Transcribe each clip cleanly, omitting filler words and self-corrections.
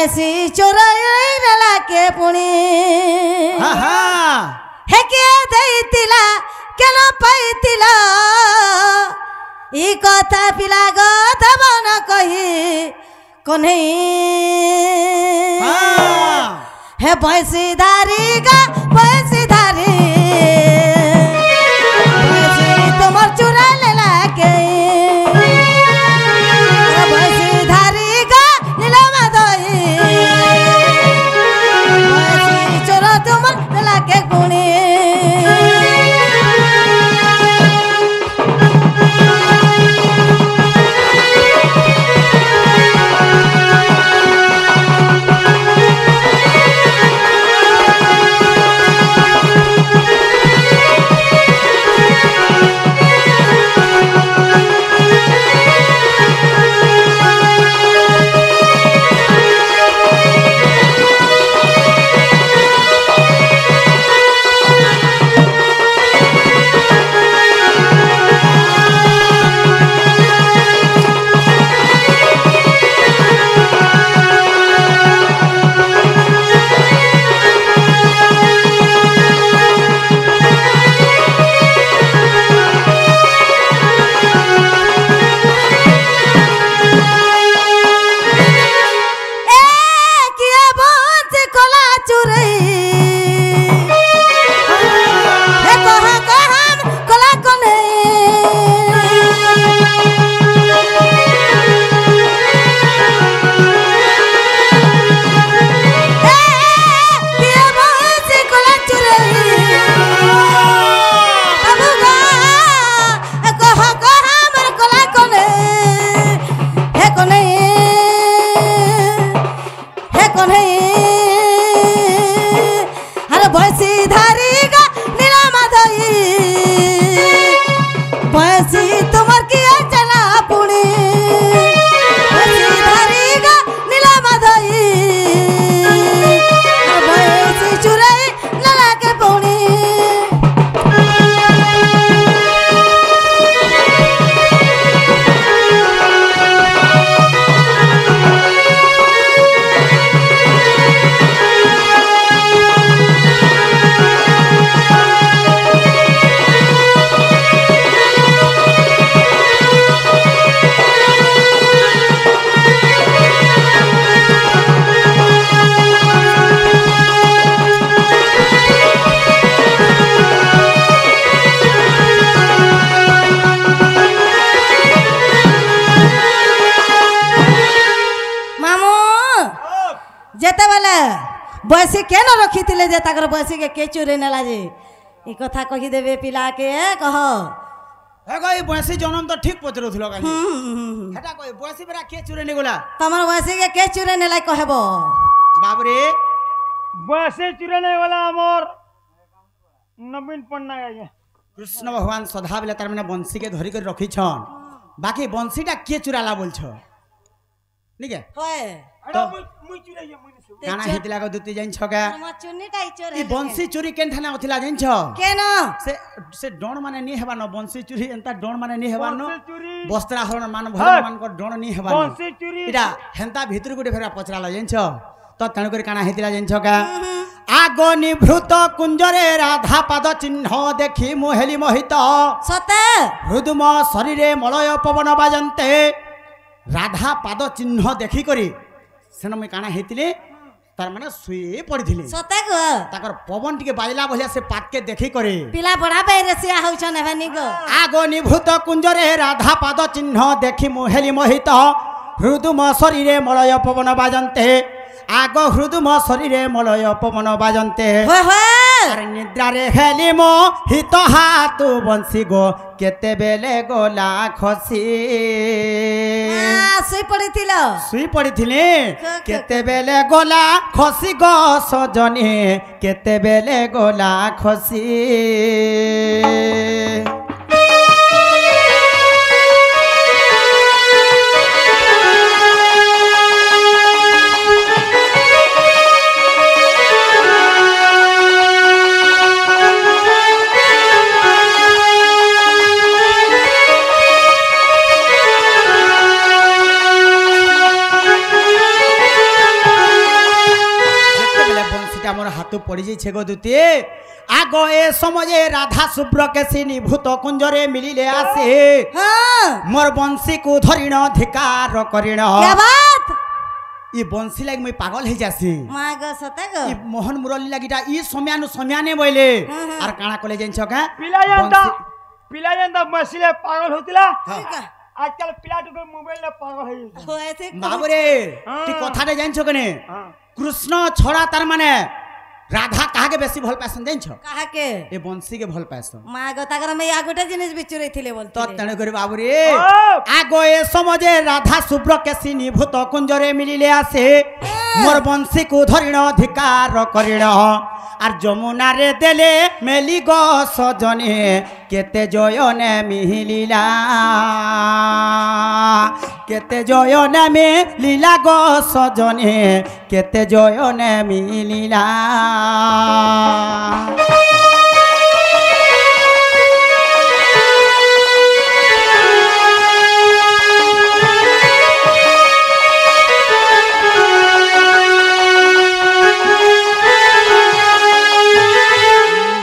भैंसी चोराई नेला के पुणी हे के देइतिला केन पाइतिला ई कथा पिला गदब न कही कोनै हे भैंसी धारी गा भैंसी धारी भैंसी तुमर चुरा लेला के भैंसी धारी गा नीला माधई भैंसी चोरा तुमर लेला के गुणी बसी केन रखी थिले जे ताकर बसी के चोरे नेला जे ई कथा कहि देबे पिला के कह हे गई बसी जनम तो ठीक पचरथुलो काई हेटा कहि बसी बेरा के चोरे ने गोला तमर बसी के चोरे नेला कहबो बाप रे बसी चोरे ने वाला हमर नवीन पन्ना आइए कृष्ण भगवान सदा बेले तार माने बंसी के धरि कर रखी छन बाकी बंसीटा के चुराला बोल छ ठीक है होय तो मुई चुराइए मुई गाना हेतिला को दुती जाइन छका हमर चुन्नीटा ई चोर ई बंसी चोरी केनठाना होतिला जाइन छ केन से डोण माने नी हेबा न बंसी चोरी एंता डोण माने नी हेबा न वस्त्रा हरण मान भगवान मान को डोण नी हेबा बंसी चोरी इटा हेंता भीतर गुटे फेरा पचराला जाइन छ तो तण कर काना हेतिला जाइन छका आगो निभृत कुंजरे राधा पाद चिन्ह देखि मोहेली मोहित सते हृदम शरीरे मलय पवन बाजन्ते राधा पाद चिन्ह देखि करी सेन मैं काना हेतिले तार माने सुई पड़िथिले सते गो ताकर पवन टिके बाजला भलिया से पात के देखि करे पिला पढ़ा पे रेसिया होछन हेबानी गो आगो निभृत कुंजरे राधा पाद चिन्ह देखि मोहेली मोहित हृदम शरीरे मलय पवन बाजन्ते आग हृदम शरीरे मलय पवन बाजन्ते अरे निद्रा रे हेली मो हित हातु बंसी गो केते बेले गोला खसी सुई पड़िथिले केते बेले गोला खसी गो सजनी केते बेले गोला खसी আমার হাত পড়ি যাইছে গো দুতি আগ এ সময়ে রাধা শুভ্র কেশী নিভূত কুঞ্জরে মিলিলে আসে हाँ মোর বংশী কু ধরিণ ধিকার করিণ क्या बात ই বংশী লাগি মুই পাগল হয়ে যাসি माँ गो सते गो ই মোহন মুরলী লাগিটা ই সময়ানু সময়ানে বইলে हाँ, हाँ। আর কাଣା কলে জানিছ কা ପିଲା ଯେନ୍ତା ମସିଲେ ପାଗଳ ହଉଥିଲା ठीक है ଆଜକାଲ ପିଲାଟୁକୁ ମୋବାଇଲରେ ପାଗଳ ହେଇଯାଉଛି वो ऐसे বাবুরে হ্যাঁ। তুই কথাটা জানিছ কেনে ହଁ কৃষ্ণ ছড়া তার মানে রাধা কাহাকে বেশি ভাল পাইছন জানিছ कहा के এ বংশীকে ভাল পাইছন माँ गो ताकर मैं या गोटे जिनिस बिचुरे थिले তো बोलते তেণু করে বাবুরে ও! আগ এ সমাজে রাধা শুভ্র কেশী নিভূত কুঞ্জরে মিলিলে আসে মোর বংশী কু ধরিণ ধিকার করিণ আর যমুনারে দেলে মেলি গ সজনে কেতে জয়নে মিলিলা কেতে জয়নে মিলিলা গ সজনে কেতে জয়নে মিলিলা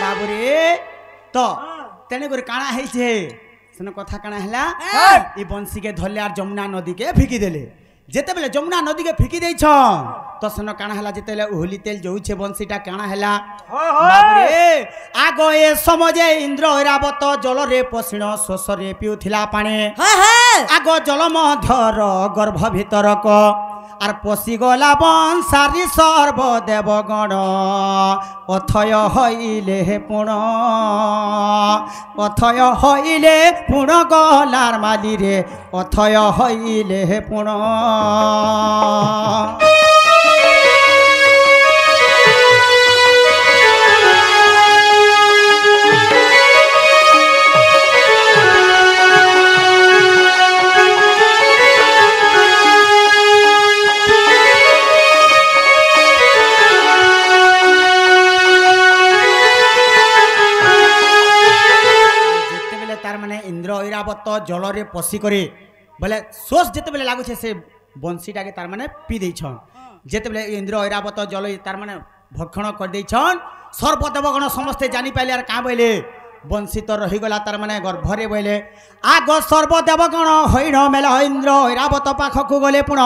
বাবুরে তো তেনে করে কাଣା হয়েছে সেন কথা কাଣା হেলা হ্যাঁ। এই বংশীকে ধরলে আর যমুনা নদীকে ফিকি দেলে যেতেবেলে যমুনা নদীকে ফিকি ଦେଇছ তো সেন কাଣା হেলা যেতেবেলে উহলি তেল যৌছে বংশীটা কাଣା হেলা হয়, হয়। বাবুরে আগ এ সমজে ইন্দ্র ঐরাবত জলরে পশিণ শোষরে পিউথিলা পানি हाँ हाँ আগ জলমধ্যর গর্ভ ভিতরক আর পশিগলা বংশারি সর্বদেবগণ অথয় হইলে পুণ অথয় হইলে পুণ গলার মালিরে অথয় হইলে পুণ যেতেবেলে তার মানে ইন্দ্র ঐরাবত জলরে পশি করে বলে সোস যেতেবেলে লাগুছে সে বংশীটাকে তার মানে পি ଦେଇଛନ୍ যেতেবেলে ইন্দ্র ঐরাবত জল তার মানে ভক্ষণ করে ଦେଇଛନ୍ সর্বদেবগণ সমস্তে জানি পাইলে আর কাঁ বইলে বংশী তো রহিগলা তার মানে গর্ভরে বইলে আগ সর্বদেবগণ হইণ মেল ইন্দ্র ঐরাবত পাখকু গলে পুণ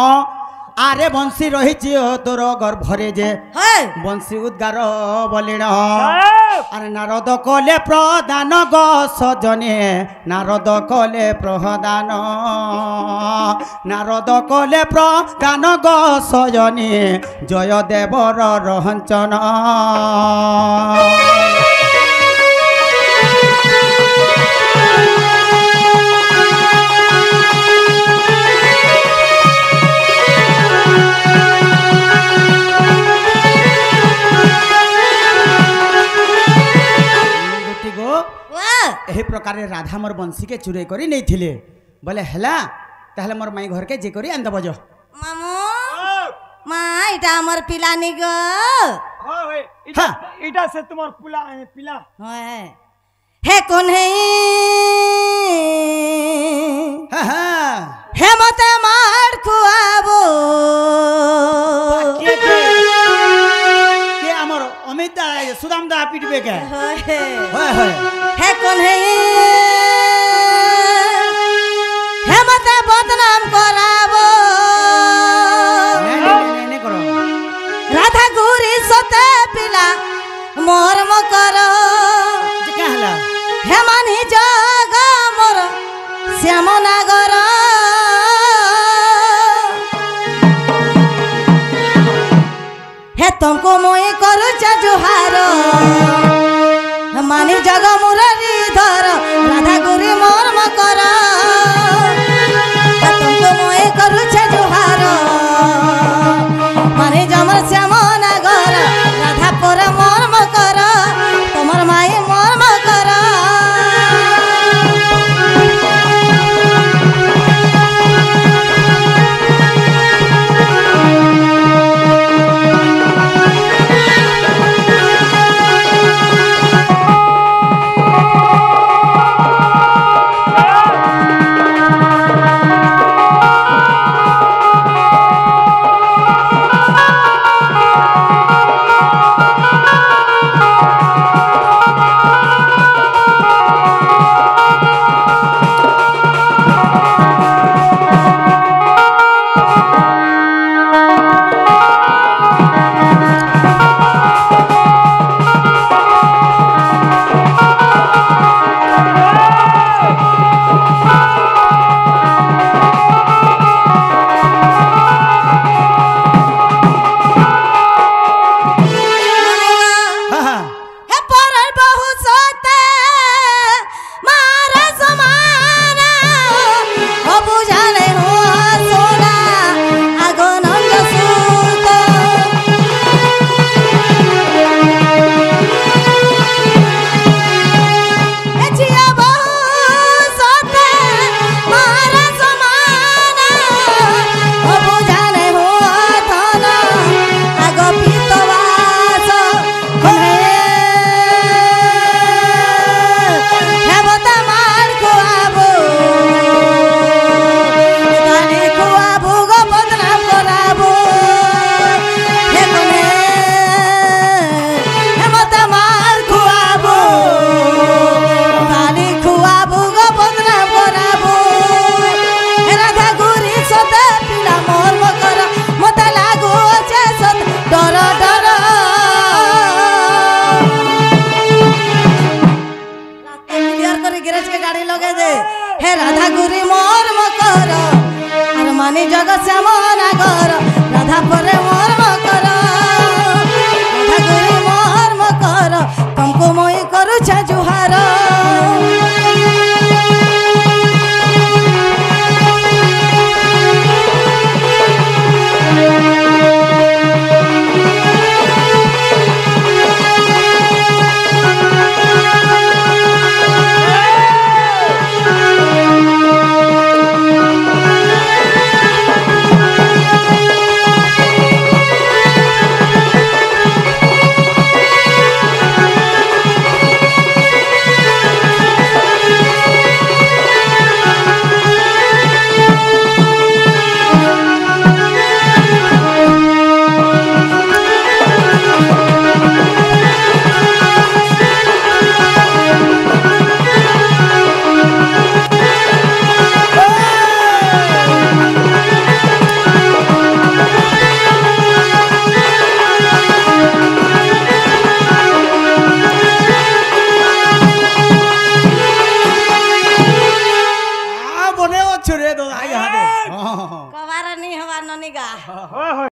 আরে বংশী রহিছি তোর গর্ভরে যে हाँ বংশী উদ্গার বলিণ সাহেব! আর নারদ কলে প্রদান গ সজনে নারদ কলে প্রদান নারদ কলে প্রদান গ সজনে জয় দেবর রহঞ্চন দুটি গো वाह এই প্রকারে রাধা মোর বংশীকে চুরাই করে নেইଥିଲେ বলে হেলা তাহলে মোর মাই ঘরকে যে করি আনতে বজ मामू সাহেব! माँ इटा हमर पिलानी गो হয়, হয়। হ্যাঁ। এটা সে তোমার পিলা है कौन है হ্যাঁ হ্যাঁ हे मते मार खुआबो কে কে কে আমার অমিত দা সুদাম দা পিটবে কে হয় হয় হয় है कौन है हे मते बदनाम कराबो নে করো राधा गुरी सते पिला मर्म करो যে কা হেলা हे मानी जग मोर श्याम नागर हे तुमको मोई करू जुहार मानी जग मुरारी धर राधा गुरी मर्म कर हे तुमको मोई करू जुहार मानी जमर श्याम नागर राधा पर मर्म कर तुमर माई मर्म कर রাধা গুরি মোর মকর আর মানে জগ শ্যাম নাগর